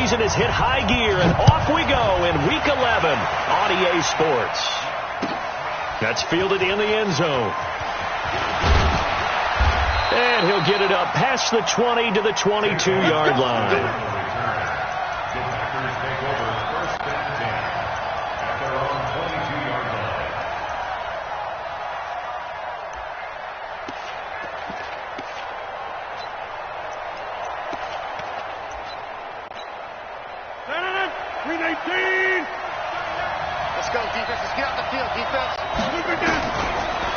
season has hit high gear, and off we go in Week 11 on EA Sports. That's fielded in the end zone. And he'll get it up past the 20 to the 22-yard line.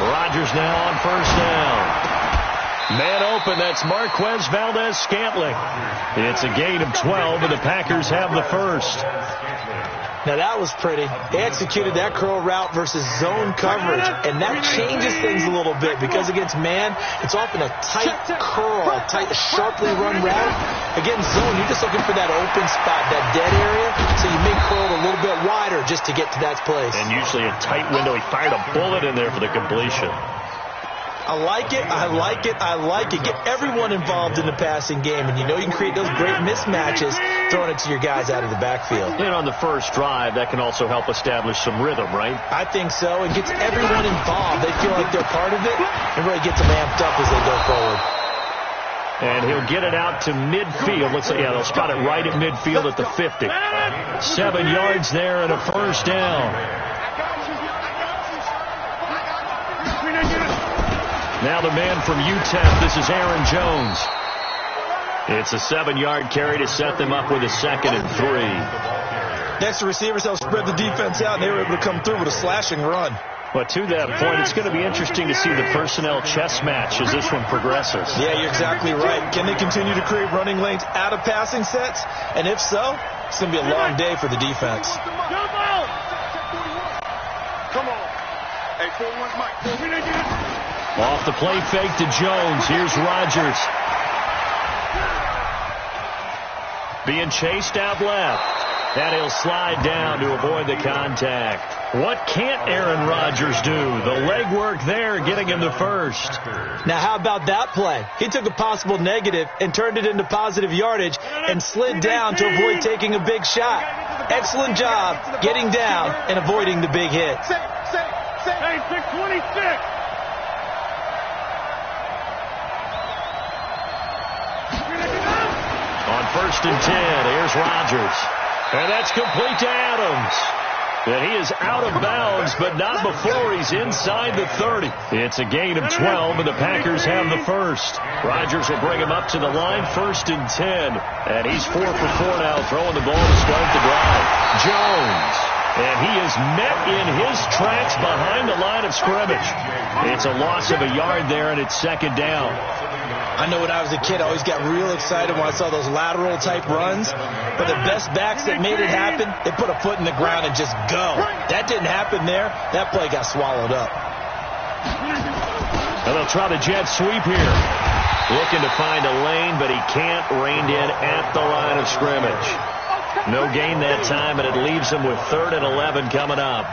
Rodgers now on first down. Man open, that's Marquez Valdez-Scantling. It's a gain of 12, and the Packers have the first. Now that was pretty. They executed that curl route versus zone coverage, and that changes things a little bit because against man, it's often a tight curl, a tight, sharply run route. Against zone, you're just looking for that open spot, that dead area, so you may curl it a little bit wider just to get to that place. And usually a tight window. He fired a bullet in there for the completion. I like it, I like it, I like it. Get everyone involved in the passing game, and you know you can create those great mismatches throwing it to your guys out of the backfield. And on the first drive, that can also help establish some rhythm, right? I think so. It gets everyone involved. They feel like they're part of it, and really gets them amped up as they go forward. And he'll get it out to midfield. Looks like, yeah, they'll spot it right at midfield at the 50. 7 yards there and a first down. Now the man from UTEP, this is Aaron Jones. It's a 7-yard carry to set them up with a 2nd and 3. Next, the receivers help spread the defense out, and they were able to come through with a slashing run. But to that point, it's going to be interesting to see the personnel chess match as this one progresses. Yeah, you're exactly right. Can they continue to create running lanes out of passing sets? And if so, it's going to be a long day for the defense. Come on. Hey, 4-1 Mike. Off the play fake to Jones. Here's Rodgers. Being chased out left. And he'll slide down to avoid the contact. What can't Aaron Rodgers do? The legwork there getting him the first. Now how about that play? He took a possible negative and turned it into positive yardage and slid down to avoid taking a big shot. Excellent job getting down and avoiding the big hit. Hey, 626. On 1st and 10, here's Rodgers. And that's complete to Adams. And he is out of bounds, but not before he's inside the 30. It's a gain of 12, and the Packers have the first. Rodgers will bring him up to the line, 1st and 10. And he's 4 for 4 now, throwing the ball to start the drive. Jones. And he is met in his tracks behind the line of scrimmage. It's a loss of a yard there, and it's 2nd down. I know when I was a kid, I always got real excited when I saw those lateral-type runs. But the best backs that made it happen, they put a foot in the ground and just go. That didn't happen there. That play got swallowed up. And they'll try the jet sweep here. Looking to find a lane, but he can't. Reined in at the line of scrimmage. No gain that time, and it leaves him with 3rd and 11 coming up.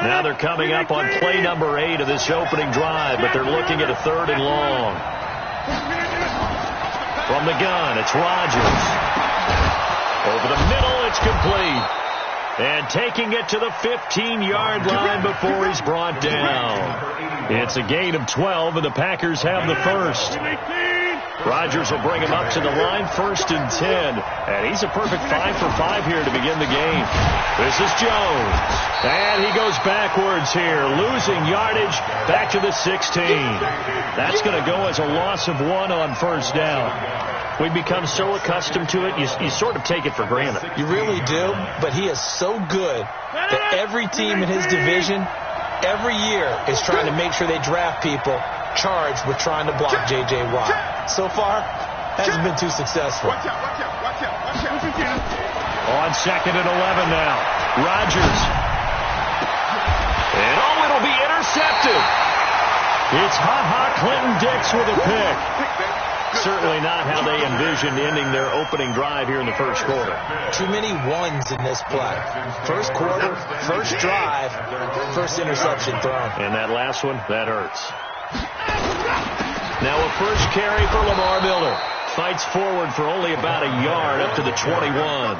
Now they're coming up on play number 8 of this opening drive, but they're looking at a 3rd and long. From the gun, it's Rodgers. Over the middle, it's complete. And taking it to the 15-yard line before he's brought down. It's a gain of 12, and the Packers have the first. Rodgers will bring him up to the line, 1st and 10. And he's a perfect 5 for 5 here to begin the game. This is Jones. And he goes backwards here, losing yardage back to the 16. That's going to go as a loss of 1 on 1st down. We become so accustomed to it, you sort of take it for granted. You really do, but he is so good that every team in his division, every year, is trying to make sure they draft people charged with trying to block J.J. Watt. So far, hasn't been too successful. Watch out. On 2nd and 11 now. Rodgers. And it'll be intercepted. It's Ha-Ha Clinton Dix with a pick. Certainly not how they envisioned ending their opening drive here in the first quarter. Too many ones in this play. First quarter, first drive, first interception thrown. And that last one, that hurts. Now a first carry for Lamar Miller. Fights forward for only about a yard up to the 21.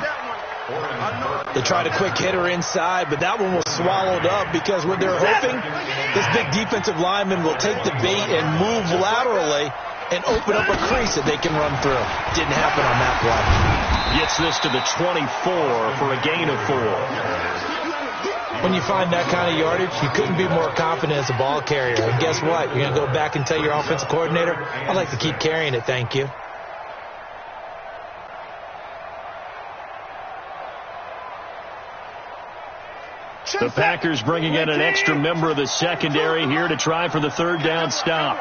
They tried a quick hitter inside, but that one was swallowed up because what they're hoping, this big defensive lineman will take the bait and move laterally and open up a crease that they can run through. Didn't happen on that play. Gets this to the 24 for a gain of 4. When you find that kind of yardage, you couldn't be more confident as a ball carrier. And guess what? You're going to go back and tell your offensive coordinator, I'd like to keep carrying it, thank you. The Packers bringing in an extra member of the secondary here to try for the third down stop.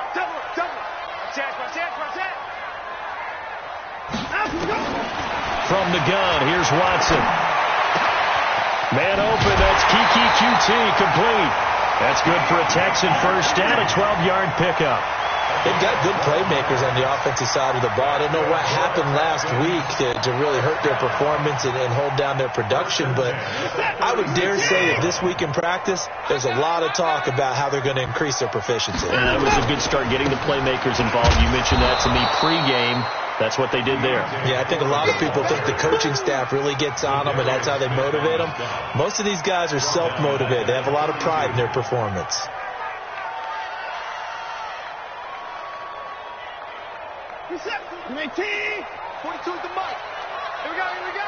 From the gun, here's Watson. Man open, that's Kiki QT, complete. That's good for a Texan first down, a 12-yard pickup. They've got good playmakers on the offensive side of the ball. I don't know what happened last week to really hurt their performance and hold down their production, but I would dare say that this week in practice, there's a lot of talk about how they're going to increase their proficiency. And it was a good start getting the playmakers involved. You mentioned that to me pregame. That's what they did there. Yeah, I think a lot of people think the coaching staff really gets on them, and that's how they motivate them. Most of these guys are self-motivated. They have a lot of pride in their performance. Reset. 19. 42 is the mark. Here we go. Here we go.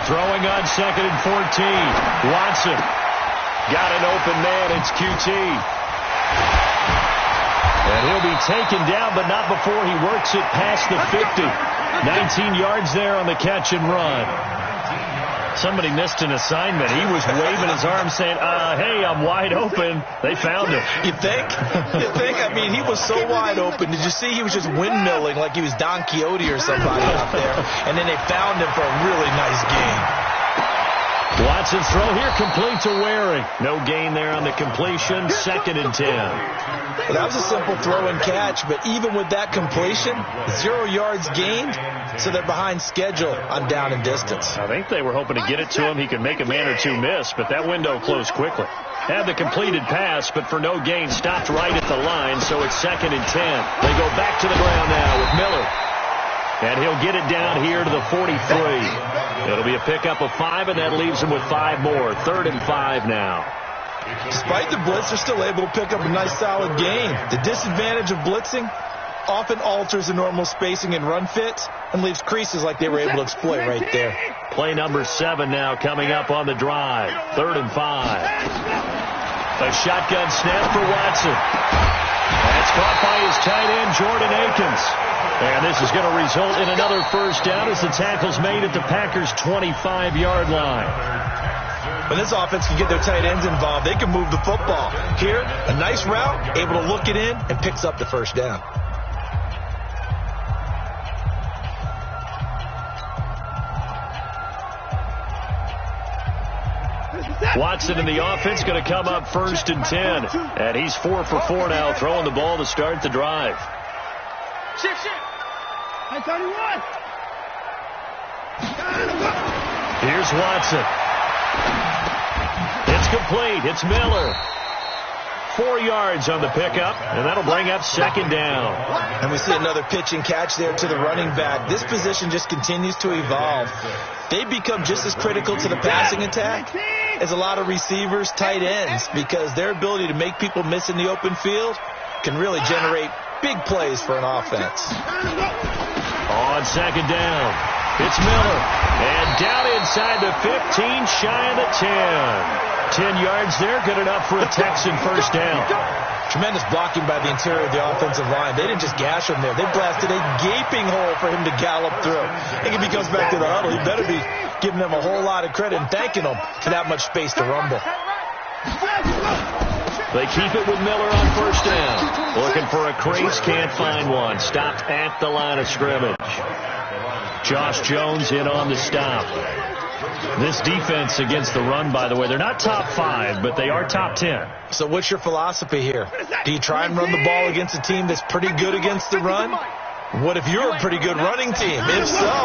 Throwing on 2nd and 14. Watson. Got an open man. It's QT. And he'll be taken down, but not before he works it past the 50. 19 yards there on the catch and run. Somebody missed an assignment. He was waving his arm saying, hey, I'm wide open. They found him. You think? You think? I mean, he was so wide open. Did you see he was just windmilling like he was Don Quixote or somebody out there? And then they found him for a really nice game. Watson's throw here complete to Waring. No gain there on the completion. 2nd and 10. Well, that was a simple throw and catch, but even with that completion, 0 yards gained, so they're behind schedule on down and distance. I think they were hoping to get it to him. He could make a man or two miss, but that window closed quickly. Had the completed pass, but for no gain, stopped right at the line, so it's 2nd and 10. They go back to the ground now with Miller. And he'll get it down here to the 43. It'll be a pickup of 5, and that leaves him with 5 more. 3rd and 5 now. Despite the blitz, they're still able to pick up a nice solid gain. The disadvantage of blitzing often alters the normal spacing and run fits and leaves creases like they were able to exploit right there. Play number 7 now coming up on the drive. 3rd and 5. A shotgun snap for Watson. That's caught by his tight end, Jordan Akins. And this is going to result in another first down as the tackle's made at the Packers' 25-yard line. When this offense can get their tight ends involved, they can move the football. Here, a nice route, able to look it in, and picks up the first down. Watson in the offense going to come up 1st and 10. And he's 4 for 4 now, throwing the ball to start the drive. Shift. I tell you what. Here's Watson. It's complete. It's Miller. 4 yards on the pickup, and that'll bring up 2nd down. And we see another pitch and catch there to the running back. This position just continues to evolve. They become just as critical to the passing attack as a lot of receivers, tight ends, because their ability to make people miss in the open field can really generate big plays for an offense. On 2nd down, it's Miller. And down inside the 15, shy of the 10. 10 yards there, good enough for a Texan first down. Tremendous blocking by the interior of the offensive line. They didn't just gash him there. They blasted a gaping hole for him to gallop through. I think if he comes back to the huddle, he better be giving them a whole lot of credit and thanking them for that much space to rumble. They keep it with Miller on first down. Looking for a crease, can't find one. Stopped at the line of scrimmage. Josh Jones in on the stop. This defense against the run, by the way, they're not top 5, but they are top 10. So what's your philosophy here? Do you try and run the ball against a team that's pretty good against the run? What if you're a pretty good running team? If so,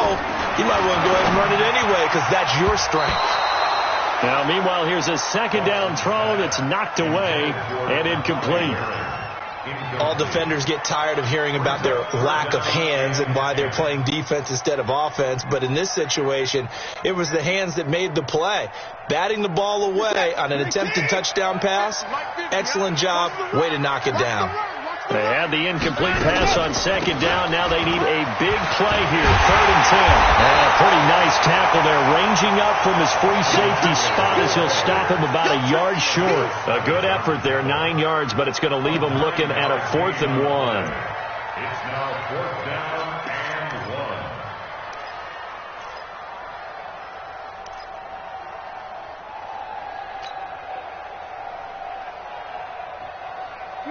you might want to go ahead and run it anyway because that's your strength. Now, meanwhile, here's a second down throw that's knocked away and incomplete. All defenders get tired of hearing about their lack of hands and why they're playing defense instead of offense. But in this situation, it was the hands that made the play. Batting the ball away on an attempted touchdown pass, excellent job. Way to knock it down. They had the incomplete pass on second down. Now they need a big play here, 3rd and 10. And a pretty nice tackle there, ranging up from his free safety spot as he'll stop him about a yard short. A good effort there, 9 yards, but it's going to leave him looking at a 4th and 1. It's now 4th down and 1.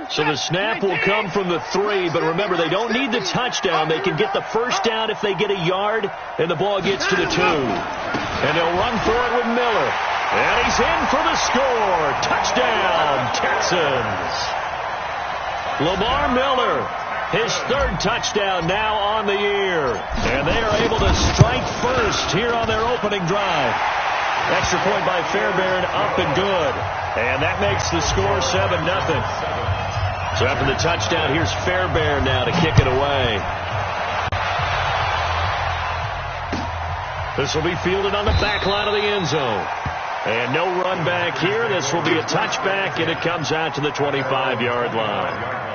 So the snap will come from the 3, but remember, they don't need the touchdown. They can get the first down if they get a yard, and the ball gets to the 2. And they'll run for it with Miller. And he's in for the score. Touchdown, Texans. Lamar Miller, his 3rd touchdown now on the year. And they are able to strike first here on their opening drive. Extra point by Fairbairn, up and good. And that makes the score 7-0. So after the touchdown, here's Fairbairn now to kick it away. This will be fielded on the back line of the end zone. And no run back here. This will be a touchback, and it comes out to the 25-yard line.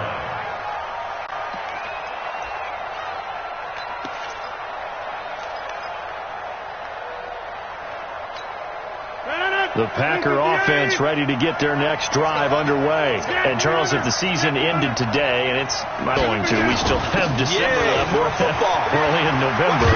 The Packer offense ready to get their next drive underway. And, Charles, if the season ended today, and it's not going to, we still have December left. More football. Early in November.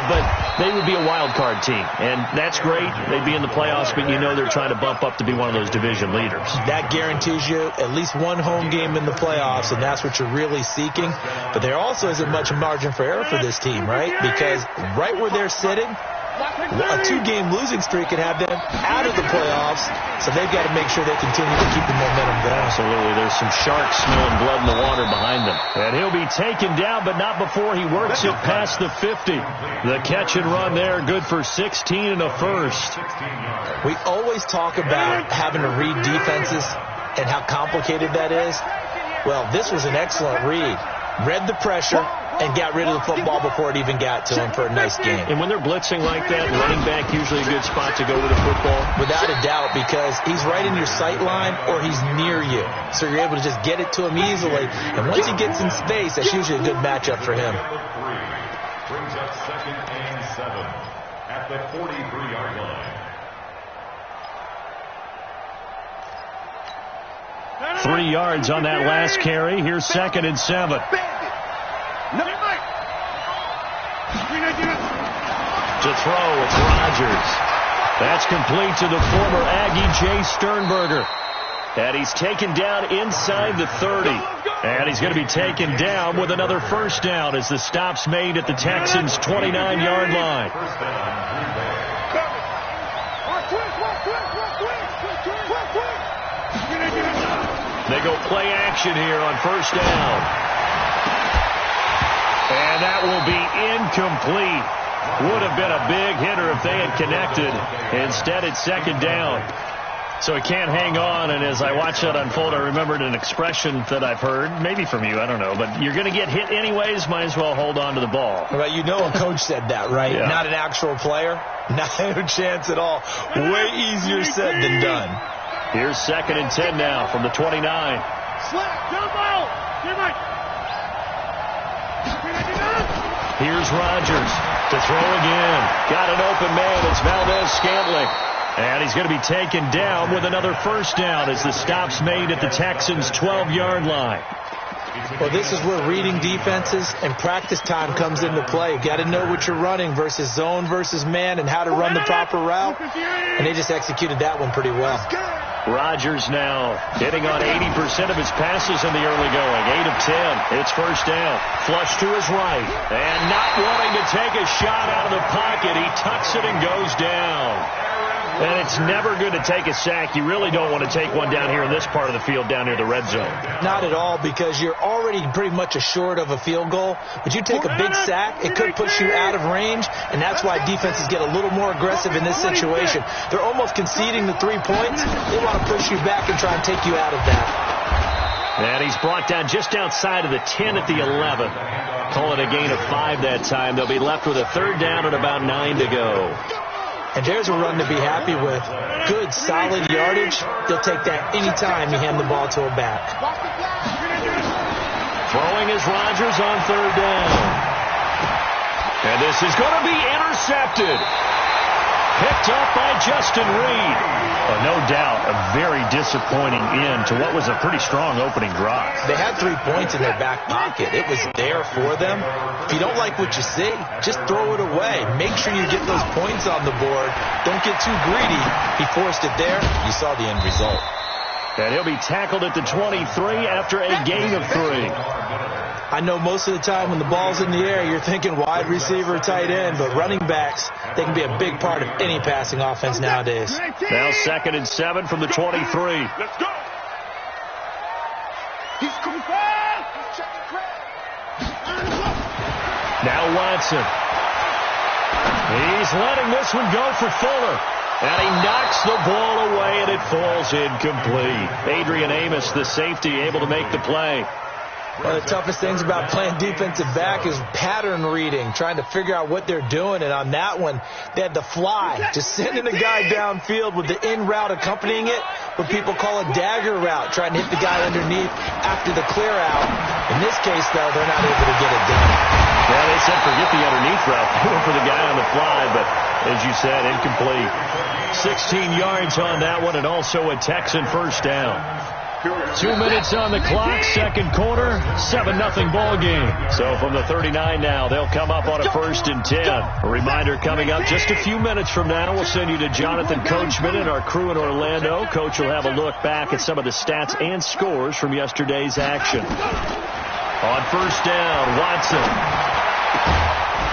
But they would be a wild card team. And that's great. They'd be in the playoffs, but you know they're trying to bump up to be one of those division leaders. That guarantees you at least one home game in the playoffs, and that's what you're really seeking. But there also isn't much margin for error for this team, right? Because right where they're sitting, a 2-game losing streak could have them out of the playoffs, so they've got to make sure they continue to keep the momentum going. Absolutely. There's some sharks smelling blood in the water behind them. And he'll be taken down, but not before he works it past the 50. The catch and run there, good for 16 and a first. We always talk about having to read defenses and how complicated that is. Well, this was an excellent read. Read the pressure and got rid of the football before it even got to him for a nice game. And when they're blitzing like that, running back usually a good spot to go with the football. Without a doubt, because he's right in your sight line or he's near you. So you're able to just get it to him easily. And once he gets in space, that's usually a good matchup for him. Brings up 2nd and 7 at the 43-yard line. 3 yards on that last carry. Here's 2nd and 7. To throw, it's Rodgers. That's complete to the former Aggie, Jay Sternberger. And he's taken down inside the 30. And he's going to be taken down with another first down as the stop's made at the Texans' 29-yard line. They go play action here on first down. And that will be incomplete. Would have been a big hitter if they had connected. Instead, it's 2nd down. So he can't hang on, and as I watch that unfold, I remembered an expression that I've heard, maybe from you, I don't know, but you're going to get hit anyways, might as well hold on to the ball. Well, you know a coach said that, right? Yeah. Not an actual player. Not a chance at all. Way easier said than done. Here's 2nd and 10 now from the 29. Here's Rodgers to throw again. Got an open man. It's Valdez-Scantling. And he's going to be taken down with another first down as the stop's made at the Texans' 12-yard line. Well, this is where reading defenses and practice time comes into play. Got to know what you're running versus zone versus man and how to run the proper route. And they just executed that one pretty well. Rodgers now hitting on 80% of his passes in the early going. 8 of 10. It's first down. Flush to his right. And not wanting to take a shot out of the pocket, he tucks it and goes down. And it's never good to take a sack. You really don't want to take one down here in this part of the field, down near the red zone. Not at all, because you're already pretty much assured of a field goal. But you take a big sack, it could push you out of range, and that's why defenses get a little more aggressive in this situation. They're almost conceding the 3 points. They want to push you back and try and take you out of that. And he's brought down just outside of the 10 at the 11. Call it a gain of 5 that time. They'll be left with a third down and about 9 to go. And there's a run to be happy with. Good, solid yardage. They'll take that any time you hand the ball to a back. Throwing is Rodgers on third down. And this is going to be intercepted. Picked up by Justin Reed. No doubt a very disappointing end to what was a pretty strong opening drive. They had 3 points in their back pocket. It was there for them. If you don't like what you see, just throw it away. Make sure you get those points on the board. Don't get too greedy. He forced it there. You saw the end result. And he'll be tackled at the 23 after a gain of 3. I know most of the time when the ball's in the air, you're thinking wide receiver, tight end, but running backs, they can be a big part of any passing offense nowadays. Now 2nd and 7 from the 23. Let's go. He's coming fast. Now Watson. He's letting this one go for Fuller. And he knocks the ball away, and it falls incomplete. Adrian Amos, the safety, able to make the play. One of the toughest things about playing defensive back is pattern reading, trying to figure out what they're doing. And on that one, they had the fly, just sending a guy downfield with the in route accompanying it, what people call a dagger route, trying to hit the guy underneath after the clear out. In this case, though, they're not able to get it done. Yeah, they said forget the underneath route. They went for the guy on the fly, but as you said, incomplete. 16 yards on that one, and also a Texan first down. 2 minutes on the clock, second quarter, 7-0 ball game. So from the 39 now, they'll come up on a 1st and 10. A reminder coming up just a few minutes from now, we'll send you to Jonathan Coachman and our crew in Orlando. Coach will have a look back at some of the stats and scores from yesterday's action. On first down, Watson.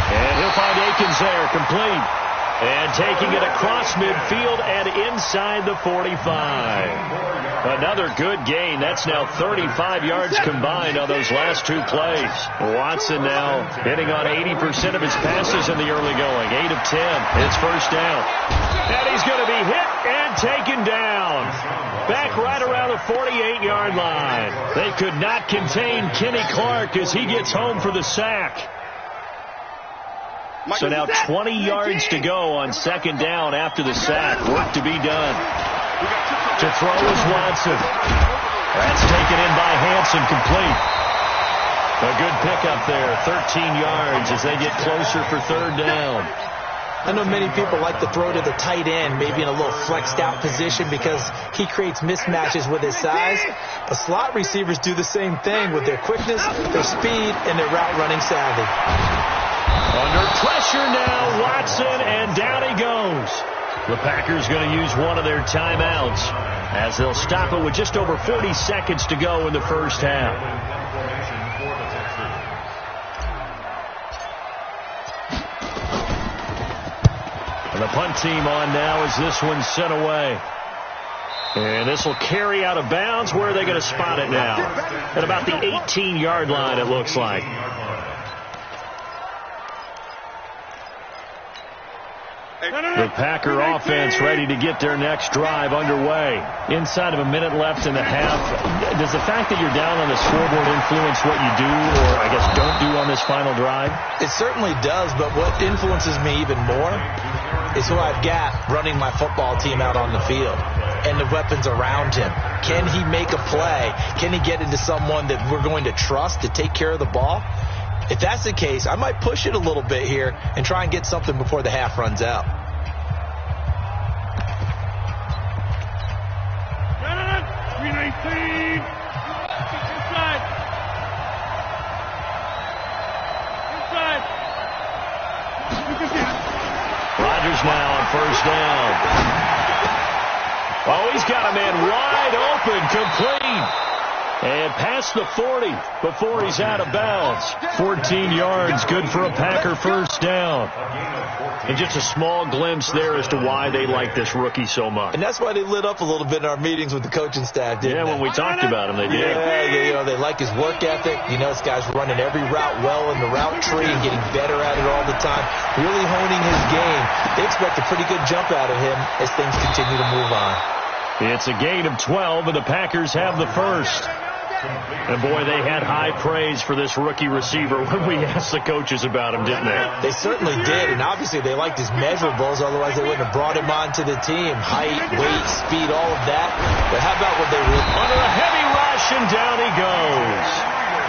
And he'll find Akins there, complete. And taking it across midfield and inside the 45. Another good gain. That's now 35 yards combined on those last 2 plays. Watson now hitting on 80% of his passes in the early going. 8 of 10. It's first down. And he's going to be hit and taken down. Back right around the 48-yard line. They could not contain Kenny Clark as he gets home for the sack. So now 20 yards to go on 2nd down after the sack. Work to be done. To throw is Watson. That's taken in by Hansen, complete. A good pickup there, 13 yards as they get closer for 3rd down. I know many people like to throw to the tight end, maybe in a little flexed out position because he creates mismatches with his size. But slot receivers do the same thing with their quickness, their speed, and their route running savvy. Under pressure now, Watson, and down he goes. The Packers going to use one of their timeouts as they'll stop it with just over 40 seconds to go in the first half. And the punt team on now as this one's sent away. And this will carry out of bounds. Where are they going to spot it now? At about the 18-yard line, it looks like. The Packer offense ready to get their next drive underway. Inside of a minute left in the half. Does the fact that you're down on the scoreboard influence what you do, or I guess don't do on this final drive? It certainly does, but what influences me even more is who I've got running my football team out on the field and the weapons around him. Can he make a play? Can he get into someone that we're going to trust to take care of the ball? If that's the case, I might push it a little bit here and try and get something before the half runs out. Inside. Rodgers now on first down. Oh, he's got a man wide open, complete. And past the 40 before he's out of bounds. 14 yards, good for a Packer first down. And just a small glimpse there as to why they like this rookie so much. And that's why they lit up a little bit in our meetings with the coaching staff, didn't they? When we talked about him, they did. Yeah, they like his work ethic. This guy's running every route well in the route tree and getting better at it all the time, really honing his game. They expect a pretty good jump out of him as things continue to move on. It's a gain of 12, and the Packers have the first. And, boy, they had high praise for this rookie receiver when we asked the coaches about him, didn't they? They certainly did, and obviously they liked his measurables. Otherwise, they wouldn't have brought him onto the team. Height, weight, speed, all of that. But how about what they were under a heavy rush, and down he goes.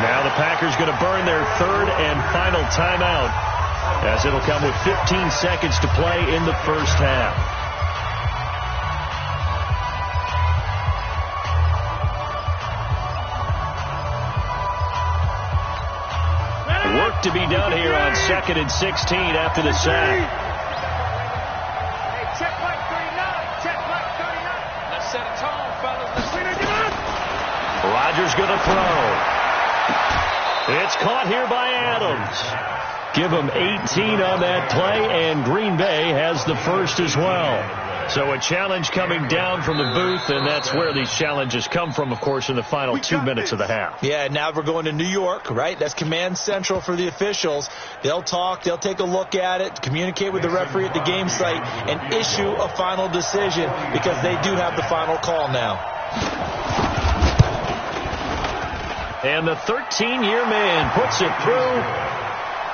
Now the Packers going to burn their third and final timeout, as it'll come with 15 seconds to play in the first half. Work to be done here on 2nd and 16 after the sack. Hey, check right 39. Check right 39. Let's set a tone, fellas. Let's see it again. Rodgers going to throw. It's caught here by Adams. Give him 18 on that play, and Green Bay has the first as well. So a challenge coming down from the booth, and that's where these challenges come from, of course, in the final 2 minutes of the half. Yeah, now we're going to New York, right? That's command central for the officials. They'll talk, they'll take a look at it, communicate with the referee at the game site, and issue a final decision because they do have the final call now. And the 13-year man puts it through.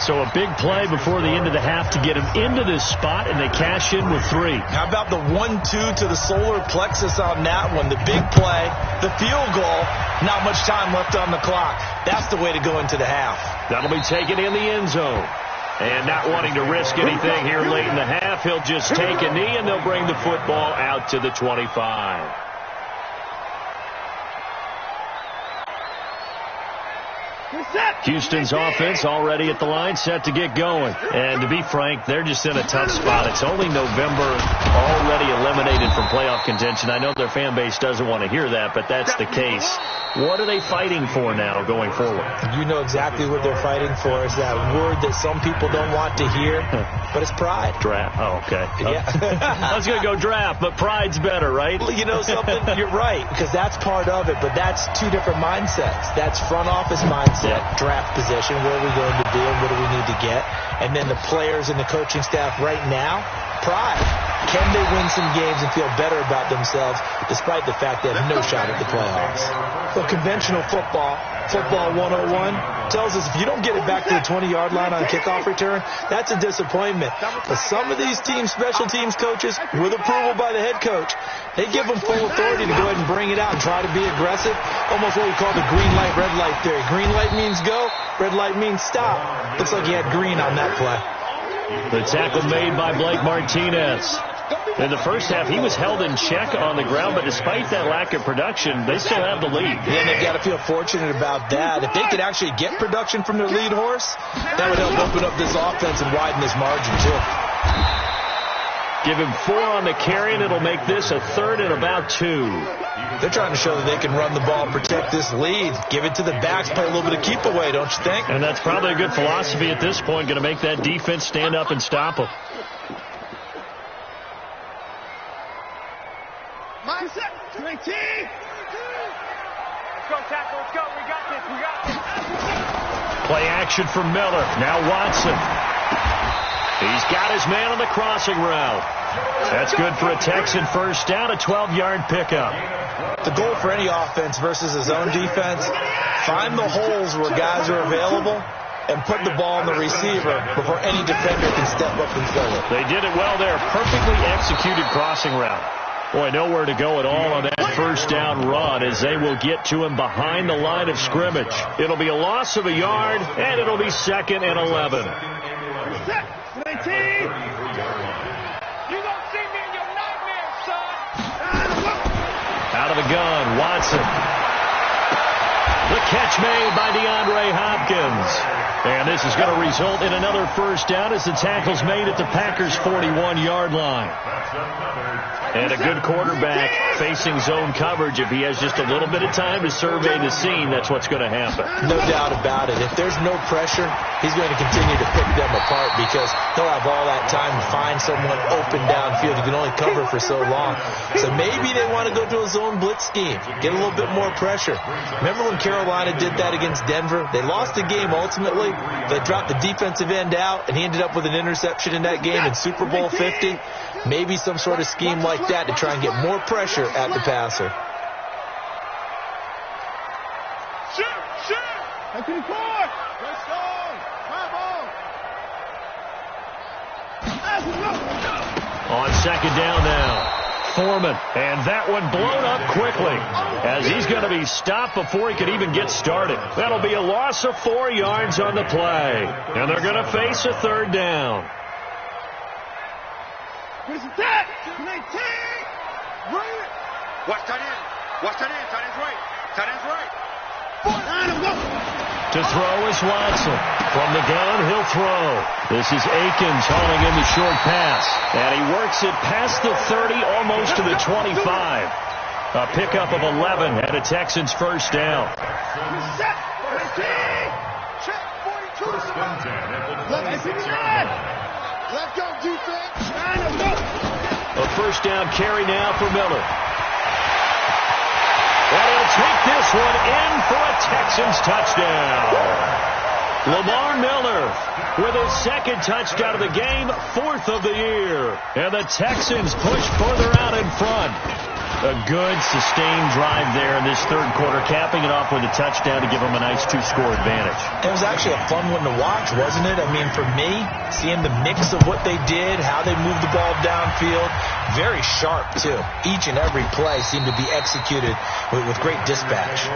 So a big play before the end of the half to get him into this spot, and they cash in with 3. How about the 1-2 to the solar plexus on that one? The big play, the field goal, not much time left on the clock. That's the way to go into the half. That'll be taken in the end zone. And not wanting to risk anything here late in the half, he'll just take a knee, and they'll bring the football out to the 25. Houston's offense already at the line, set to get going. And to be frank, they're just in a tough spot. It's only November, already eliminated from playoff contention. I know their fan base doesn't want to hear that, but that's the case. What are they fighting for now going forward? You know exactly what they're fighting for. Is that word that some people don't want to hear, but it's pride. Draft. Oh, okay. Yeah. I was going to go draft, but pride's better, right? Well, you know something? You're right, because that's part of it, but that's two different mindsets. That's front office mindset, draft position, where are we going to be and what do we need to get? And then the players and the coaching staff right now, pride. Can they win some games and feel better about themselves despite the fact they have no shot at the playoffs? Well, conventional football 101, tells us if you don't get it back to the 20-yard line on a kickoff return, that's a disappointment. But some of these teams, special teams coaches, with approval by the head coach, they give them full authority to go ahead and bring it out and try to be aggressive. Almost what we call the green light, red light theory. Green light means go, red light means stop. Looks like he had green on that play. The tackle made by Blake Martinez. In the first half, he was held in check on the ground, but despite that lack of production, they still have the lead. Yeah, and they've got to feel fortunate about that. If they could actually get production from their lead horse, that would help open up this offense and widen this margin, too. Give him 4 on the carry, and it'll make this a 3rd and about 2. They're trying to show that they can run the ball and protect this lead. Give it to the backs, play a little bit of keep away, don't you think? And that's probably a good philosophy at this point, going to make that defense stand up and stop them. Mindset, 19. Let's go, tackle, let's go. We got this, we got this. Play action for Miller. Now Watson. He's got his man on the crossing route. That's good for a Texan first down, a 12-yard pickup. The goal for any offense versus a zone defense, find the holes where guys are available and put the ball in the receiver before any defender can step up and fill it. They did it well there. Perfectly executed crossing route. Boy, nowhere to go at all on that first down run as they will get to him behind the line of scrimmage. It'll be a loss of a yard, and it'll be 2nd and 11. 19. You gonna see me in your nightmares, son. Out of the gun, Watson. The catch made by DeAndre Hopkins. And this is going to result in another first down as the tackle's made at the Packers' 41-yard line. And a good quarterback facing zone coverage. If he has just a little bit of time to survey the scene, that's what's going to happen. No doubt about it. If there's no pressure, he's going to continue to pick them apart because he'll have all that time to find someone open downfield. He can only cover for so long. So maybe they want to go to a zone blitz scheme, get a little bit more pressure. Remember when Carolina did that against Denver? They lost the game ultimately. They dropped the defensive end out, and he ended up with an interception in that game in Super Bowl 50. Maybe some sort of scheme like that to try and get more pressure at the passer. On second down now. Foreman, and that one blown up quickly as he's going to be stopped before he could even get started. That'll be a loss of 4 yards on the play, and they're going to face a third down. Watch that in. Watch that in. Tight end's right. Tight end's right. To throw is Watson. From the gun, he'll throw. This is Akins hauling in the short pass. And he works it past the 30, almost to the 25. A pickup of 11 and a Texans first down. Let's go, defense. A first down carry now for Miller. And he'll take this one in for a Texans touchdown. Lamar Miller with his second touchdown of the game, 4th of the year. And the Texans push further out in front. A good, sustained drive there in this third quarter, capping it off with a touchdown to give them a nice 2-score advantage. It was actually a fun one to watch, wasn't it? I mean, for me, seeing the mix of what they did, how they moved the ball downfield, very sharp, too. Each and every play seemed to be executed with great dispatch.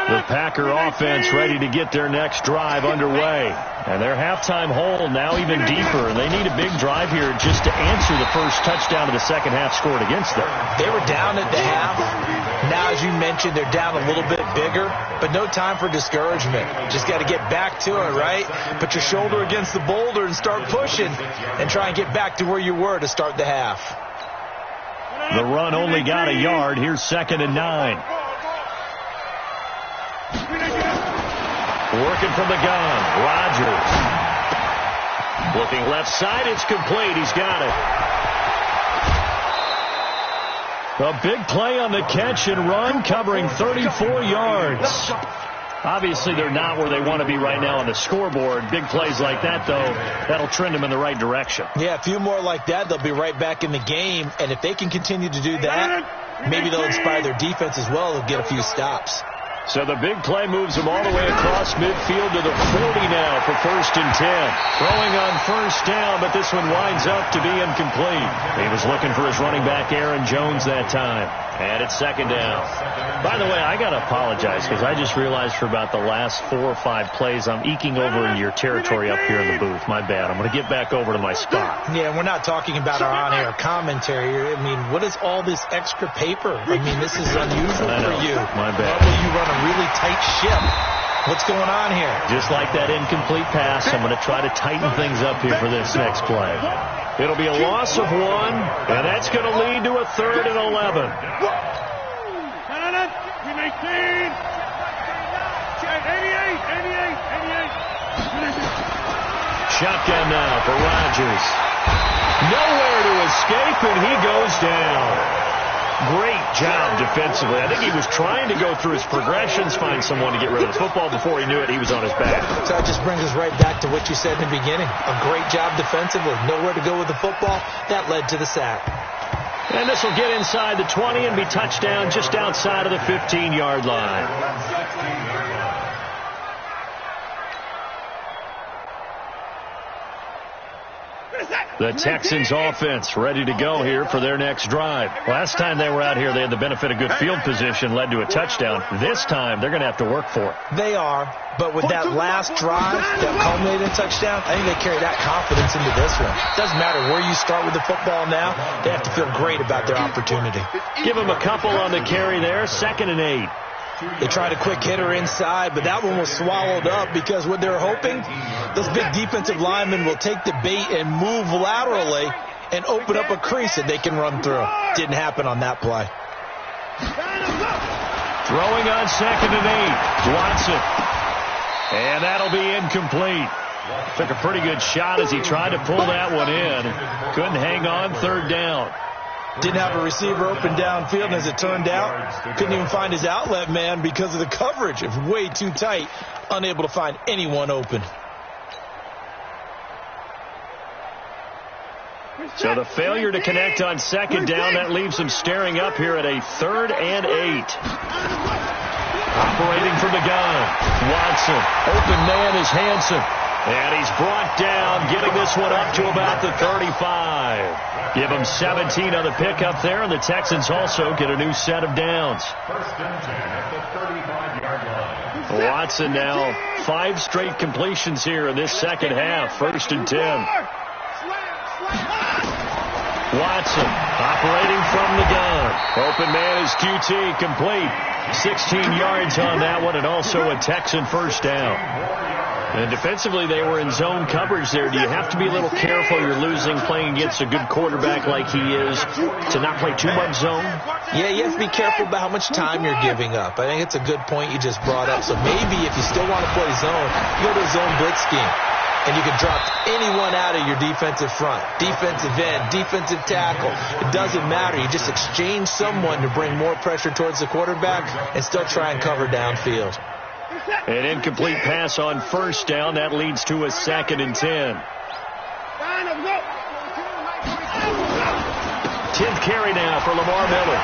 The Packer offense ready to get their next drive underway. And their halftime hole now even deeper. And they need a big drive here just to answer the first touchdown of the second half scored against them. They were down at the half. Now, as you mentioned, they're down a little bit bigger. But no time for discouragement. Just got to get back to it, right? Put your shoulder against the boulder and start pushing. And try and get back to where you were to start the half. The run only got a yard. Here's 2nd and 9. Working from the gun, Rodgers. Looking left side, it's complete. He's got it. A big play on the catch and run, covering 34 yards. Obviously, they're not where they want to be right now on the scoreboard. Big plays like that, though, that'll trend them in the right direction. Yeah, a few more like that, they'll be right back in the game. And if they can continue to do that, maybe they'll inspire their defense as well. They'll get a few stops. So the big play moves him all the way across midfield to the 40 now for 1st and 10. Throwing on first down, but this one winds up to be incomplete. He was looking for his running back, Aaron Jones, that time. And it's 2nd down. By the way, I got to apologize because I just realized for about the last 4 or 5 plays, I'm eking over into your territory up here in the booth. My bad. I'm going to get back over to my spot. Yeah, we're not talking about our on-air commentary. I mean, what is all this extra paper? I mean, this is unusual for you. My bad. Normally you run a really tight ship. What's going on here? Just like that incomplete pass, I'm going to try to tighten things up here for this next play. It'll be a loss of 1, and that's going to lead to a 3rd and 11. Shotgun now for Rodgers. Nowhere to escape, and he goes down. Great job defensively. I think he was trying to go through his progressions, find someone to get rid of the football. Before he knew it, he was on his back. So that just brings us right back to what you said in the beginning. A great job defensively. Nowhere to go with the football. That led to the sack. And this will get inside the 20 and be touchdown just outside of the 15-yard line. The Texans offense ready to go here for their next drive. Last time they were out here, they had the benefit of good field position, led to a touchdown. This time, they're going to have to work for it. They are, but with that last drive that culminated in a touchdown, I think they carry that confidence into this one. It doesn't matter where you start with the football now. They have to feel great about their opportunity. Give them a couple on the carry there, 2nd and 8. They tried a quick hitter inside, but that one was swallowed up because what they're hoping, those big defensive linemen will take the bait and move laterally and open up a crease that they can run through. Didn't happen on that play. Throwing on 2nd and 8. Watson. And that'll be incomplete. Took a pretty good shot as he tried to pull that one in. Couldn't hang on, 3rd down. Didn't have a receiver open downfield, and as it turned out, couldn't even find his outlet man because of the coverage. It was way too tight, unable to find anyone open. So the failure to connect on 2nd down, that leaves him staring up here at a 3rd and 8. Operating from the gun, Watson. Open man is Hansen. And he's brought down, getting this one up to about the 35. Give him 17 on the pickup there, and the Texans also get a new set of downs. 1st and 10 at the 35-yard line. Watson now 5 straight completions here in this second half. 1st and 10. Watson operating from the gun. Open man is QT, complete. 16 yards on that one, and also a Texan 1st down. And defensively, they were in zone coverage there. Do you have to be a little careful? You're losing, playing against a good quarterback like he is, to not play too much zone? Yeah, you have to be careful about how much time you're giving up. I think it's a good point you just brought up. So maybe if you still want to play zone, you go to a zone blitz scheme. And you can drop anyone out of your defensive front, defensive end, defensive tackle. It doesn't matter. You just exchange someone to bring more pressure towards the quarterback and still try and cover downfield. An incomplete pass on 1st down. That leads to a 2nd and 10. 10th carry now for Lamar Miller.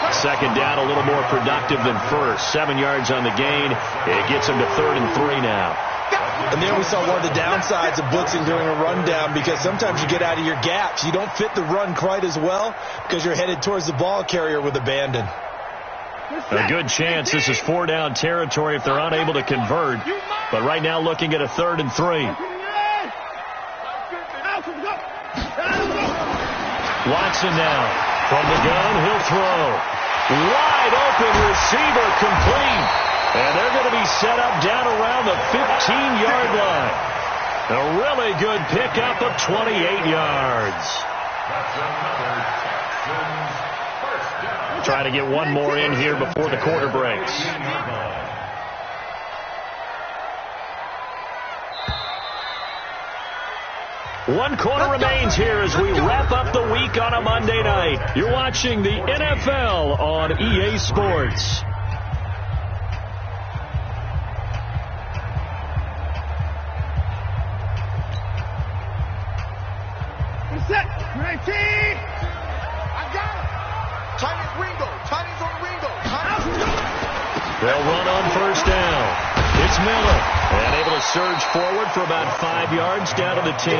2nd down, a little more productive than 1st. 7 yards on the gain. It gets him to 3rd and 3 now. And then we saw one of the downsides of blitzing during a rundown, because sometimes you get out of your gaps. You don't fit the run quite as well because you're headed towards the ball carrier with abandon. A good chance this is 4-down territory if they're unable to convert. But right now looking at a 3rd and 3. Watson now from the gun. He'll throw. Wide open receiver, complete. And they're going to be set up down around the 15-yard line. A really good pickup of 28 yards. That's another Texans first down. Try to get one more in here before the quarter breaks. One quarter remains here as we wrap up the week on a Monday night. You're watching the NFL on EA Sports. Set. Ready. I got it. Tiny's Ringo. Tiny's on Ringo. They'll run on 1st down. It's Miller. And able to surge forward for about 5 yards down to the 10.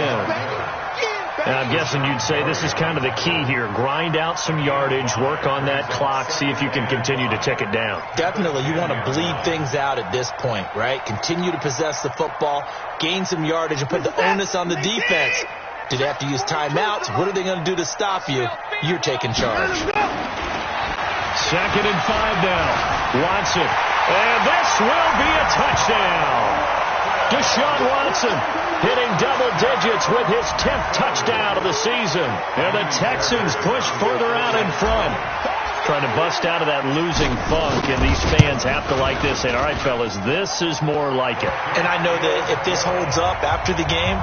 Now, I'm guessing you'd say this is kind of the key here. Grind out some yardage, work on that clock, see if you can continue to tick it down. Definitely. You want to bleed things out at this point, right? Continue to possess the football, gain some yardage, and put the onus on the defense. Do they have to use timeouts? What are they going to do to stop you? You're taking charge. 2nd and 5 now. Watson. And this will be a touchdown. Deshaun Watson hitting double digits with his 10th touchdown of the season. And the Texans push further out in front. Trying to bust out of that losing funk, and these fans have to like this. And all right, fellas, this is more like it. And I know that if this holds up after the game,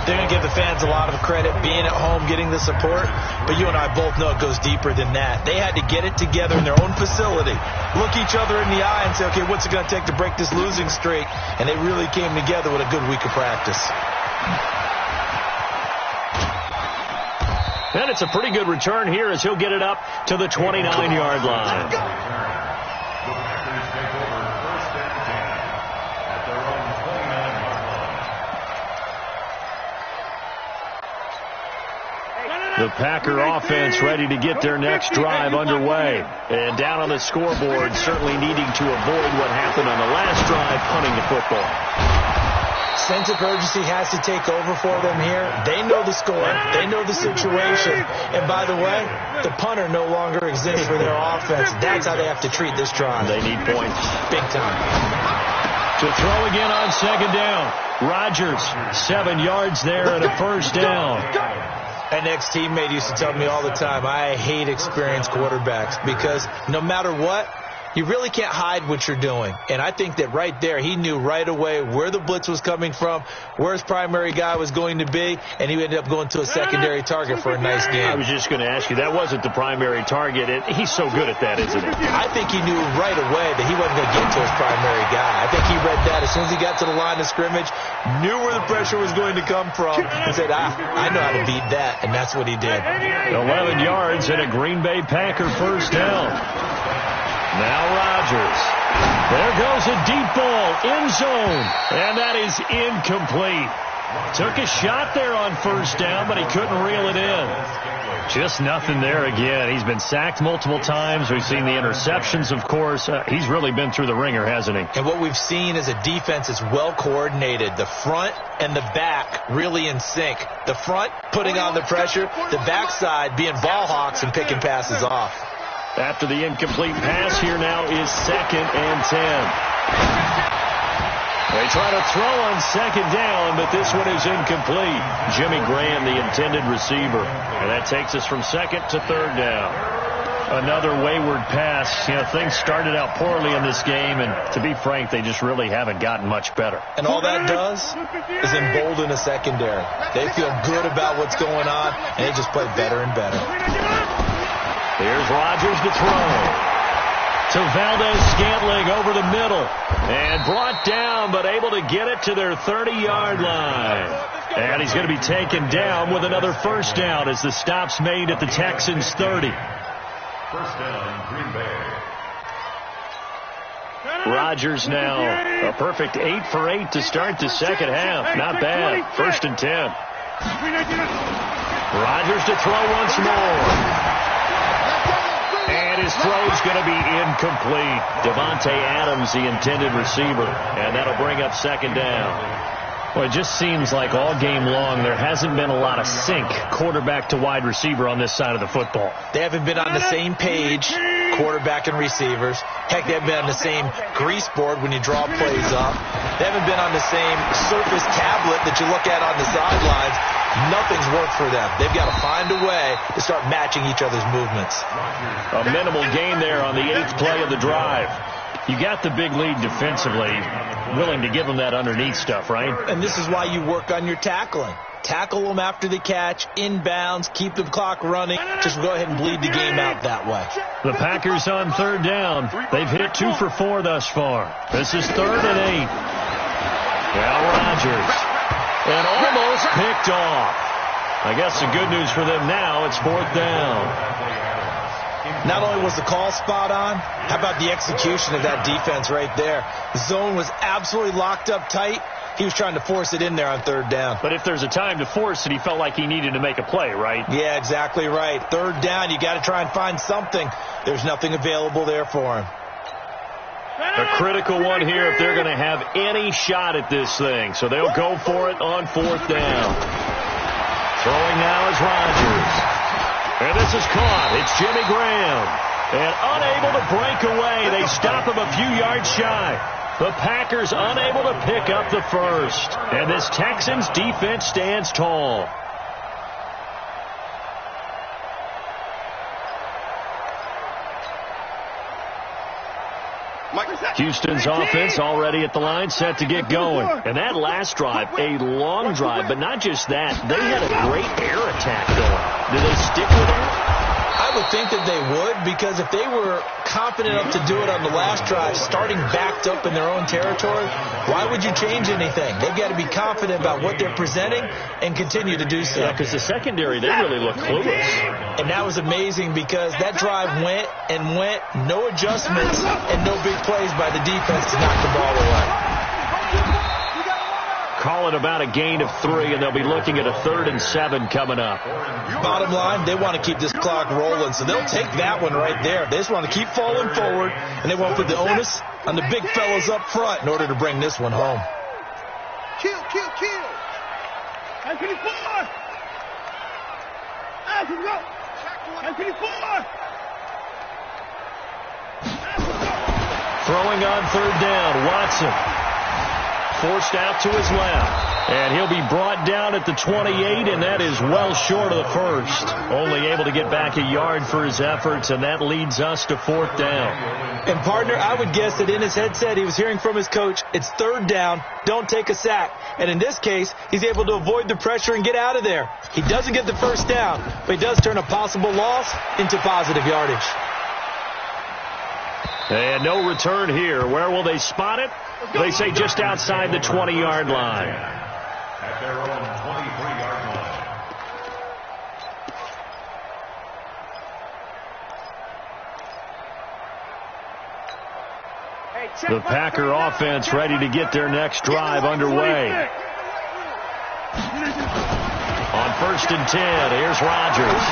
they're going to give the fans a lot of credit, being at home, getting the support. But you and I both know it goes deeper than that. They had to get it together in their own facility, look each other in the eye and say, okay, what's it going to take to break this losing streak? And they really came together with a good week of practice. And it's a pretty good return here as he'll get it up to the 29-yard line. The Packers take over 1st and 10 at their own 29-yard line. The Packer offense ready to get their next drive underway. And down on the scoreboard, certainly needing to avoid what happened on the last drive, punting the football. Sense of urgency has to take over for them here. They know the score. They know the situation. And by the way, the punter no longer exists for their offense. That's how they have to treat this drive. They need points. Big time. To throw again on second down. Rodgers, 7 yards there and a first down. An ex-teammate used to tell me all the time, I hate experienced quarterbacks because no matter what, you really can't hide what you're doing. And I think that right there, he knew right away where the blitz was coming from, where his primary guy was going to be, and he ended up going to a secondary target for a nice game. I was just going to ask you, that wasn't the primary target. He's so good at that, isn't he? I think he knew right away that he wasn't going to get to his primary guy. I think he read that as soon as he got to the line of scrimmage, knew where the pressure was going to come from, and said, I know how to beat that, and that's what he did. 11 yards and a Green Bay Packer first down. Now Rodgers. There goes a deep ball, end zone, and that is incomplete. Took a shot there on first down, but he couldn't reel it in. Just nothing there again. He's been sacked multiple times. We've seen the interceptions, of course. He's really been through the ringer, hasn't he? And what we've seen is a defense that's well coordinated. The front and the back really in sync. The front putting on the pressure, the backside being ball hawks and picking passes off. After the incomplete pass, here now is 2nd and 10. They try to throw on second down, but this one is incomplete. Jimmy Graham, the intended receiver. And that takes us from 2nd to 3rd down. Another wayward pass. You know, things started out poorly in this game, and to be frank, they just really haven't gotten much better. And all that does is embolden a secondary. They feel good about what's going on, and they just play better and better. Here's Rodgers to throw. To Valdez-Scantling over the middle. And brought down, but able to get it to their 30-yard line. And he's going to be taken down with another first down as the stop's made at the Texans' 30. First down, Green Bay. Rodgers now a perfect 8 for 8 to start the second half. Not bad. 1st and 10. Rodgers to throw once more. And his throw's going to be incomplete. Devontae Adams, the intended receiver. And that'll bring up 2nd down. Well, it just seems like all game long there hasn't been a lot of sync quarterback to wide receiver on this side of the football. They haven't been on the same page, quarterback and receivers. Heck, they haven't been on the same grease board when you draw plays up. They haven't been on the same surface tablet that you look at on the sidelines. Nothing's worked for them. They've got to find a way to start matching each other's movements. A minimal gain there on the 8th play of the drive. You got the big lead defensively, willing to give them that underneath stuff, right? And this is why you work on your tackling. Tackle them after the catch, inbounds, keep the clock running. Just go ahead and bleed the game out that way. The Packers on 3rd down. They've hit 2 for 4 thus far. This is 3rd and 8. Now Rodgers. And almost picked off. I guess the good news for them now, it's 4th down. Not only was the call spot on, how about the execution of that defense right there? The zone was absolutely locked up tight. He was trying to force it in there on 3rd down. But if there's a time to force it, he felt like he needed to make a play, right? Yeah, exactly right. 3rd down, you got to try and find something. There's nothing available there for him. A critical one here if they're going to have any shot at this thing. So they'll go for it on 4th down. Throwing now is Rodgers. And this is caught. It's Jimmy Graham. And unable to break away. They stop him a few yards shy. The Packers unable to pick up the first. And this Texans defense stands tall. Houston's offense already at the line, set to get going. And that last drive, a long drive, but not just that. They had a great air attack going. Do they stick with that? I would think that they would, because if they were confident enough to do it on the last drive, starting backed up in their own territory, why would you change anything? They've got to be confident about what they're presenting and continue to do so. Yeah, because the secondary, they really look clueless. And that was amazing because that drive went and went, no adjustments and no big plays by the defense to knock the ball away. call it about a gain of 3, and they'll be looking at a 3rd and 7 coming up. Bottom line, they want to keep this clock rolling, so they'll take that one right there. They just want to keep falling forward, and they won't put the onus on the big fellas up front in order to bring this one home. Kill. Anthony 4. Anthony go. Anthony 4. Throwing on 3rd down, Watson. Forced out to his left. And he'll be brought down at the 28, and that is well short of the first. Only able to get back a yard for his efforts, and that leads us to 4th down. And, partner, I would guess that in his headset he was hearing from his coach, it's 3rd down, don't take a sack. And in this case, he's able to avoid the pressure and get out of there. He doesn't get the 1st down, but he does turn a possible loss into positive yardage. And no return here. Where will they spot it? They say just outside the 20-yard line. At their own 23-yard line. The Packer offense ready to get their next drive underway. On 1st and 10, here's Rodgers.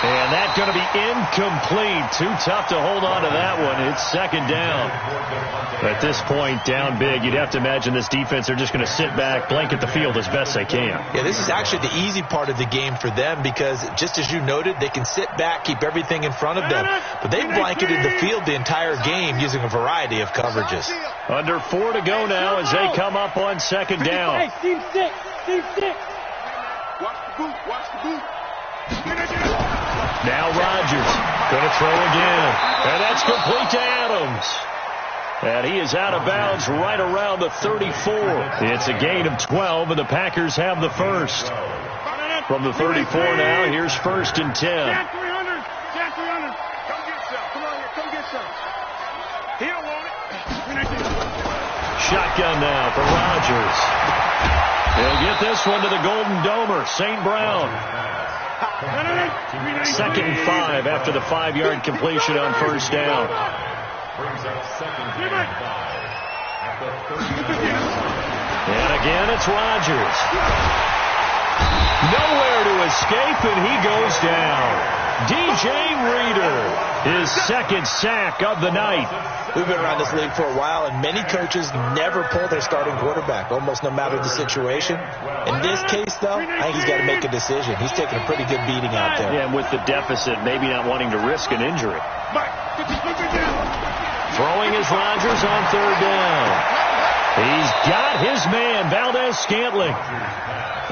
And that's going to be incomplete. Too tough to hold on to that one. It's 2nd down. At this point, down big. You'd have to imagine this defense are just going to sit back, blanket the field as best they can. Yeah, this is actually the easy part of the game for them because, just as you noted, they can sit back, keep everything in front of them. But they blanketed the field the entire game using a variety of coverages. Under 4 to go now as they come up on 2nd down. Hey, Steve stick. Watch the boot. Now Rodgers going to throw again. And that's complete to Adams. And he is out of bounds right around the 34. It's a gain of 12, and the Packers have the first. From the 34 now, here's 1st and 10. Jack 300. Come get some. Come on here, come get some. He don't want it. Shotgun now for Rodgers. He'll get this one to the Golden Domer, St. Brown. 2nd and 5 after the 5-yard completion on 1st down. Brings up 2nd and 5 at the 30. And again, it's Rodgers. Nowhere to escape, and he goes down. DJ Reader, his 2nd sack of the night. We've been around this league for a while, and many coaches never pull their starting quarterback, almost no matter the situation. In this case, though, I think he's got to make a decision. He's taking a pretty good beating out there. Yeah, and with the deficit, maybe not wanting to risk an injury. Throwing is Rodgers on 3rd down. He's got his man, Valdez-Scantling.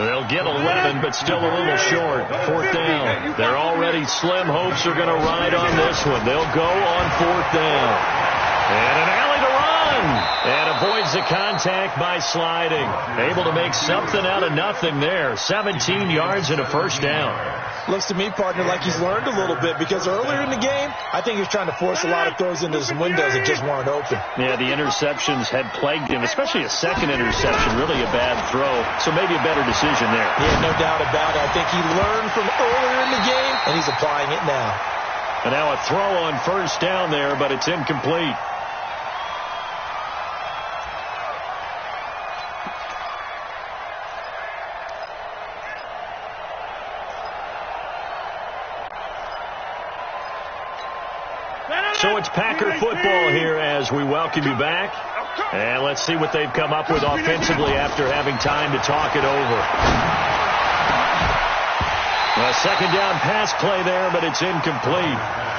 They'll get 11, but still a little short. 4th down. Their already slim hopes are going to ride on this one. They'll go on 4th down. And an alley to run. And avoids the contact by sliding. Able to make something out of nothing there. 17 yards and a 1st down. Looks to me, partner, like he's learned a little bit because earlier in the game, I think he was trying to force a lot of throws into some windows that just weren't open. Yeah, the interceptions had plagued him, especially a 2nd interception, really a bad throw. So maybe a better decision there. Yeah, no doubt about it. I think he learned from earlier in the game, and he's applying it now. And now a throw on 1st down there, but it's incomplete. So it's Packer football here as we welcome you back. And let's see what they've come up with offensively after having time to talk it over. A 2nd down pass play there, but it's incomplete.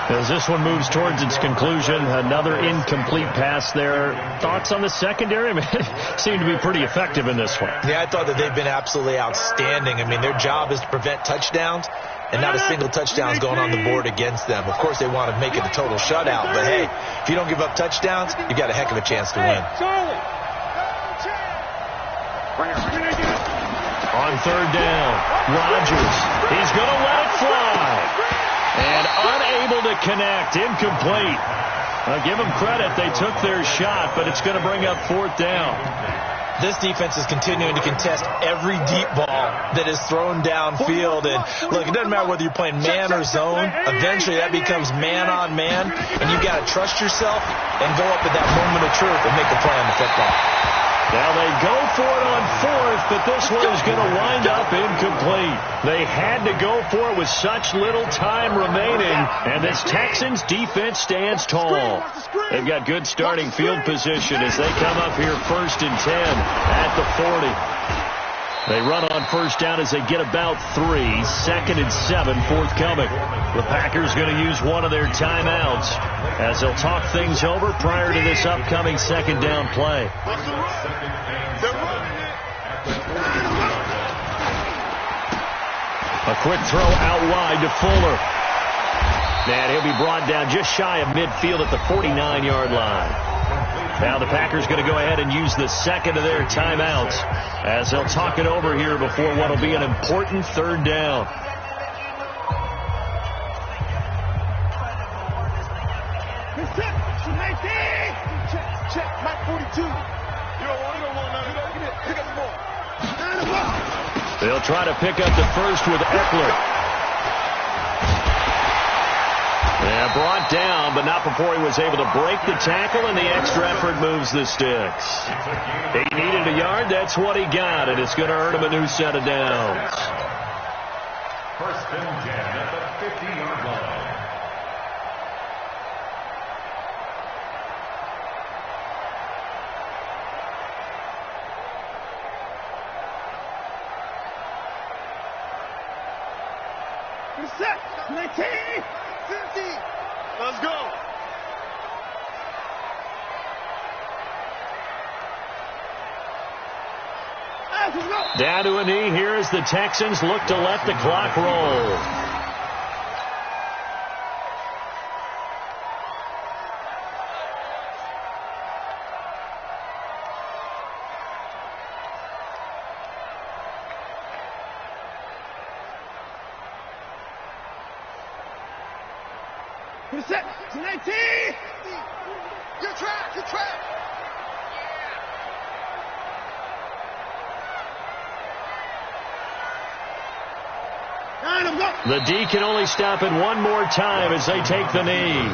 As this one moves towards its conclusion, another incomplete pass there. Thoughts on the secondary? I mean, it seemed to be pretty effective in this one. Yeah, I thought that they've been absolutely outstanding. I mean, their job is to prevent touchdowns, and not a single touchdown is going on the board against them. Of course, they want to make it a total shutout, but hey, if you don't give up touchdowns, you've got a heck of a chance to win. On 3rd down, Rodgers. He's going to let it fly. And unable to connect, incomplete. I'll give them credit. They took their shot, but it's going to bring up 4th down. This defense is continuing to contest every deep ball that is thrown downfield. And look, it doesn't matter whether you're playing man or zone. Eventually, that becomes man on man. And you've got to trust yourself and go up at that moment of truth and make the play on the football. Now they go for it on fourth, but this one is going to wind up incomplete. They had to go for it with such little time remaining, and this Texans defense stands tall. They've got good starting field position as they come up here 1st and 10 at the 40. They run on first down as they get about 3. 2nd and 7 forthcoming. The Packers going to use one of their timeouts as they'll talk things over prior to this upcoming second down play. A quick throw out wide to Fuller. And he'll be brought down just shy of midfield at the 49-yard line. Now the Packers going to go ahead and use the second of their timeouts as they'll talk it over here before what will be an important third down. Check, Mike 42. You don't want now. Pick up the ball. They'll try to pick up the first with Eckler. Yeah, brought down, but not before he was able to break the tackle, and the extra effort moves the sticks. He needed a yard. That's what he got, and it's going to earn him a new set of downs. 1st and 10 at the 50-yard line. Set. 19. 50. Let's go. Down to a knee here as the Texans look to let the clock roll. Set. 19. Good track. The D can only stop it one more time as they take the knee.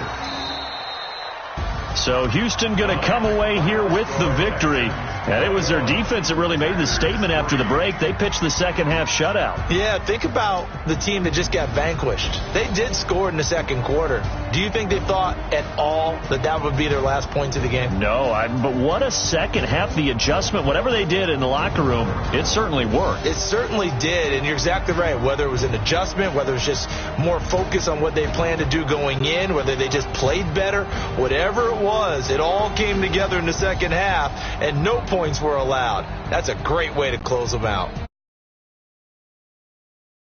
So Houston going to come away here with the victory. And it was their defense that really made the statement after the break. They pitched the second half shutout. Yeah, think about the team that just got vanquished. They did score in the second quarter. Do you think they thought at all that that would be their last points of the game? No, but what a second half. The adjustment, whatever they did in the locker room, it certainly worked. It certainly did, and you're exactly right. Whether it was an adjustment, whether it was just more focus on what they planned to do going in, whether they just played better, whatever it was, it all came together in the second half, and no points were allowed. That's a great way to close them out.